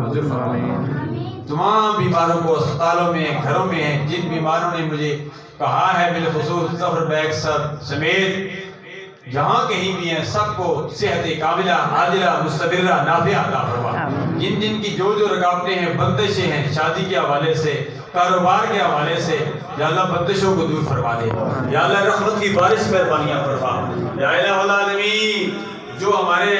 منظور فرما۔ تمام بیماروں کو اسپتالوں میں گھروں میں ہیں، جن بیماروں نے مجھے کہا ہے بالخصوص ظفر بیگ صاحب سمیت جہاں کہیں بھی ہیں، سب کو صحت کاملہ عاجلہ مستمرہ نافعہ عطا فرما۔ جن جن کی جو رکاوٹیں ہیں، بندشیں ہیں، شادی کے حوالے سے، کاروبار کے حوالے سے، یا اللہ بندشوں کو دور فرما دے، یا اللہ رحمت کی بارش مہربانیاں فرما، یا الہ العالمین۔ جو ہمارے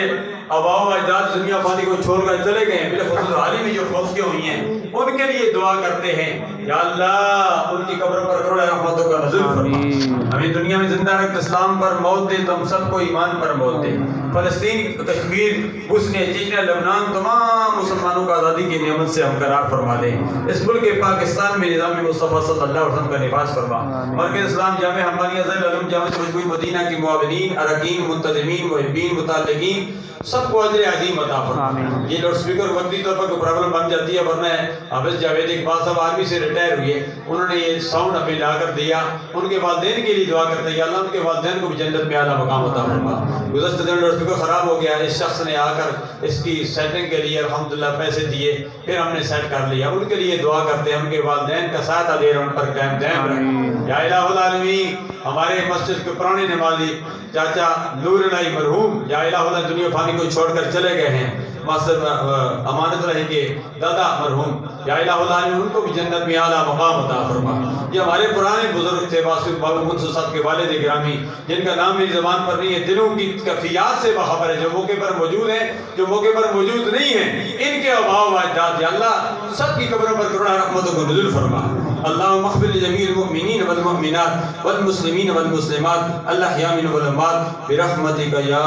آباء و اجداد دنیا فانی کو چھوڑ کر چلے گئے ہیں، بالخصوص حالی میں جو فوت ہوئی ہیں، ان کے لیے دعا کرتے ہیں، یا اللہ ان کی قبروں پر کروڑ رحمتوں کا نزول فرما۔ ہمیں دنیا میں زندہ رکھ، اسلام پر موت دے، تم سب کو ایمان پر موت دے۔ فلسطین، کشمیر، بوسنیا، چچنیا، لبنان، تمام مسلمانوں کو آزادی کی نعمت سے ہمکنار فرما دے۔ اس ملک پاکستان میں نظام مصطفیٰ صلی اللہ علیہ وسلم کا نفاذ فرما۔ مرکز اسلام جامع حمانیہ ذیل العلوم جامع خوشبوئی مدینہ کے معاونین، اراکین، منتظمین، محبین، متعلقین سب کو اجر عظیم عطا فرما۔ یہ لاؤڈ اسپیکر وقتی طور پر کوئی پرابلم بن جاتی ہے، ورنہ حافظ جاوید اقبال صاحب آرمی سے ریٹائر ہوئے، انہوں نے یہ ساؤنڈ ہمیں لا کر دیا۔ ان کے والدین کے لیے دعا کرتے ہیں، یا اللہ ان کے والدین کو بھی جنت میں اعلیٰ مقام عطا فرما۔ گزشتہ دن لاؤڈ اسپیکر خراب ہو گیا، اس شخص نے آ کر اس کی سیٹنگ کے لیے الحمدللہ پیسے دیے، پھر ہم نے سیٹ کر لیا۔ ان کے لیے دعا کرتے ہیں، ان کے والدین کا ساتھ دے رہے ان پر قائم دائم رکھ۔ یا الہ العالمین، ہمارے مسجد کے پرانے نمازی چاچا نور الہی مرحوم، یا الہ العالمین دنیا فانی کو چھوڑ کر چلے گئے ہیں، مسجد امانت رہے کے دادا مرحوم، یا الہ العالمین ان کو بھی جنت میں اعلیٰ مقام عطا فرما۔ یہ ہمارے پرانے بزرگ تھے، واسف بابو منصور صاحب کے والد گرامی، جن کا نام میری زبان پر نہیں ہے، دلوں کی کیفیات سے باخبر ہے، جو موقع پر موجود ہیں، جو موقع پر موجود نہیں ہیں، ان کے آباء و اجداد، یا اللہ سب کی قبروں پر کروڑ رحمتوں کو نزول فرما۔ اللہم اغفر لجمیع المؤمنین والمؤمنات والمسلمین والمسلمات الاحیاء منهم والاموات برحمتک یا